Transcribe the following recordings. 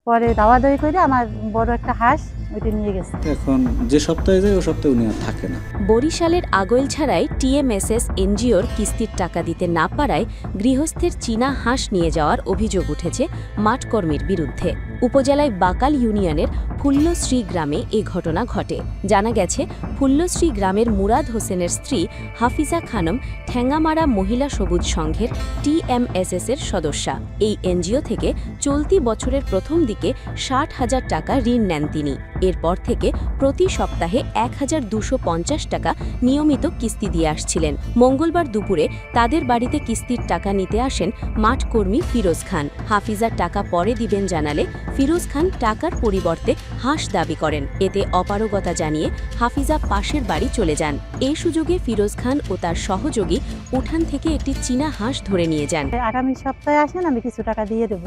পরে দাওয়াদাওয়ি করে আমার বড় একটা হাঁস ওইটা নিয়ে গেছে। এখন যে সপ্তাহে যায় ও সপ্তাহে উনি আর থাকে না। বরিশালের আগৈলঝাড়ায় টিএমএসএস এনজিওর কিস্তির টাকা দিতে না পারায় গৃহস্থের চীনা হাঁস নিয়ে যাওয়ার অভিযোগ উঠেছে মাঠকর্মীর বিরুদ্ধে। উপজেলায় বাকাল ইউনিয়নের ফুল্লশ্রী গ্রামে এ ঘটনা ঘটে। জানা গেছে, ফুল্লশ্রী গ্রামের মুরাদ হোসেনের স্ত্রী হাফিজা খানম ঠ্যাঙ্গামারা মহিলা সবুজ সংঘের টিএমএসএস এর সদস্যা। এই এনজিও থেকে চলতি বছরের প্রথম দিকে ৬০,০০০ টাকা ঋণ নেন তিনি। এরপর থেকে প্রতি সপ্তাহে ১,২৫০ টাকা নিয়মিত কিস্তি দিয়ে আসছিলেন। মঙ্গলবার দুপুরে তাদের বাড়িতে কিস্তির টাকা নিতে আসেন মাঠকর্মী ফিরোজ খান। হাফিজার টাকা পরে দিবেন জানালে ফিরোজ খান টাকার পরিবর্তে হাঁস দাবি করেন। এতে অপারগতা জানিয়ে হাফিজা পাশের বাড়ি চলে যান। এই সুযোগে ফিরোজ খান ও তার সহযোগী উঠান থেকে একটি চীনা হাঁস ধরে নিয়ে যান। আগামী সপ্তাহে আসেন, আমি কিছু টাকা দিয়ে দেব।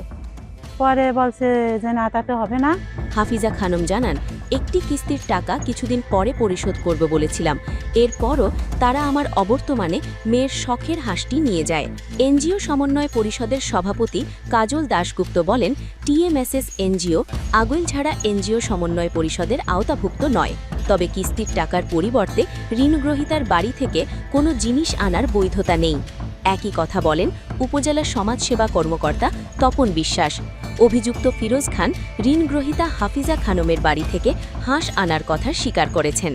পরে বলছে যে না, তাতে হবে না। হাফিজা খানম জানান, একটি কিস্তির টাকা কিছুদিন পরে পরিশোধ করব বলেছিলাম। এরপরও তারা আমার অবর্তমানে মেয়ের শখের হাঁসটি নিয়ে যায়। এনজিও সমন্বয় পরিষদের সভাপতি কাজল দাশগুপ্ত বলেন, টিএমএসএস এনজিও আগৈলঝাড়া এনজিও সমন্বয় পরিষদের আওতাভুক্ত নয়। তবে কিস্তির টাকার পরিবর্তে ঋণগ্রহীতার বাড়ি থেকে কোনো জিনিস আনার বৈধতা নেই। একই কথা বলেন উপজেলা সমাজসেবা কর্মকর্তা তপন বিশ্বাস। অভিযুক্ত ফিরোজ খান ঋণগ্রহীতা হাফিজা খানমের বাড়ি থেকে হাঁস আনার কথা স্বীকার করেছেন।